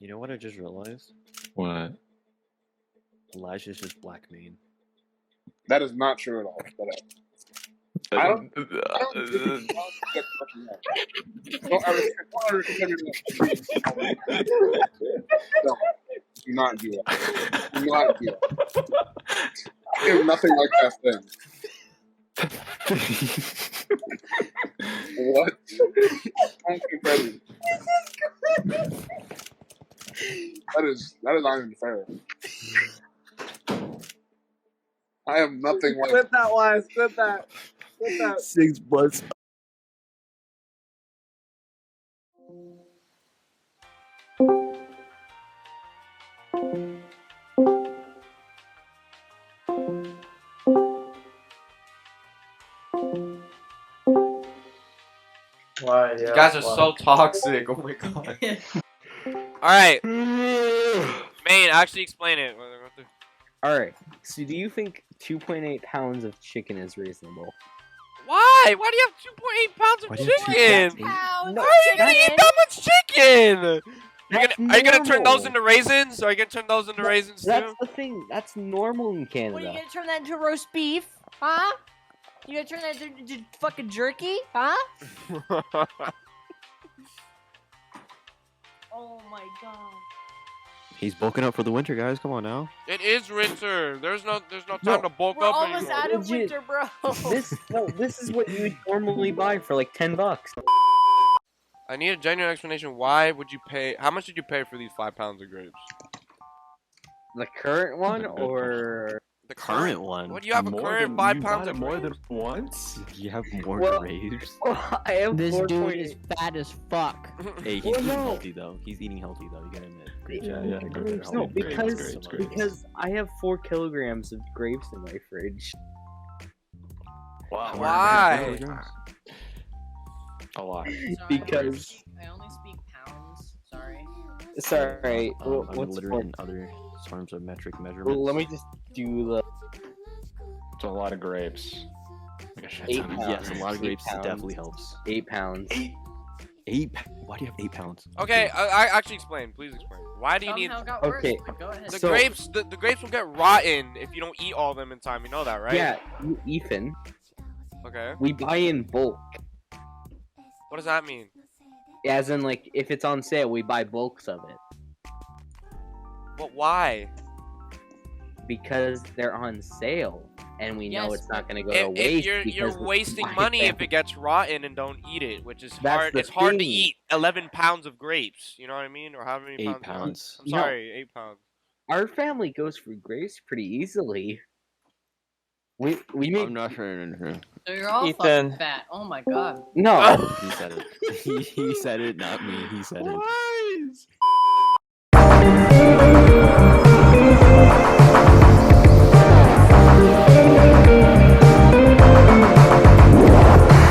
You know what I just realized? What? Elijah's just black mean. That is not true at all. But, I don't think don't ever consider that. No, do not do that. Do not do that. I am nothing like that thing. What? Don't compare me. That is not even fair. I am nothing like. Clip that, Wise. Clip that. Clip that. 6 plus. Why? You guys are so toxic. Oh my god. Alright. Main, actually explain it. Alright, so do you think 2.8 pounds of chicken is reasonable? Why? Why do you have 2.8 pounds Why of do you have chicken? 2.8? How are you gonna eat that much chicken? Are you gonna turn those normal. into raisins? Are you gonna turn those into raisins That's too? the thing. That's normal in Canada. What, are you gonna turn that into roast beef? Huh? You gonna turn that into fucking jerky? Huh? Oh my god. He's bulking up for the winter, guys. Come on now. It is winter. There's no time to bulk We're up almost anymore. out of Legit. winter, bro. This is what you would normally buy for like $10. I need a genuine explanation. Why would you pay? How much did you pay for these 5 pounds of grapes? The current one or The Current one. What do you have? A More current than- 5 you pounds got of it more grapes? than once? You have more Well- grapes. I have This 4.8. dude is fat as fuck. Hey, he's Well, eating no. healthy though. He's eating healthy though. You gotta admit. Grapes Yeah, are- yeah, grapes are grapes, healthy. No, grapes, because grapes. because I have 4 kilograms of grapes in my fridge. Wow. Why? A lot. Because I only speak pounds. Sorry. sorry, I'm what's illiterate 4? in other terms of metric measurements. Well, let me just do the It's a lot of grapes. Like a shit 8 ton of pounds. Yes, a lot of 8 grapes pounds. definitely helps. 8 pounds. 8? Why do you have 8 pounds? Okay, I actually explain. Please explain. Why do you need Somehow got Okay. worse. Go ahead. the So- grapes? The grapes will get rotten if you don't eat all of them in time. You know that, right? Yeah, Ethan, Okay. we buy in bulk. What does that mean? As in, like, if it's on sale, we buy bulks of it. But why? Because they're on sale. And we know Yes, it's not going to go If to waste. you're because we wasting buy money them. if it gets rotten and don't eat it, which is That's hard. the It's hard to thing. eat 11 pounds of grapes. You know what I mean? Or how many 8 pounds? pounds. I'm No. sorry, 8 pounds. Our family goes for grapes pretty easily. We make I'm not sure. So you're all Ethan. fucking fat. Oh my god. no. He said it. He said it, not me. He said it. Why?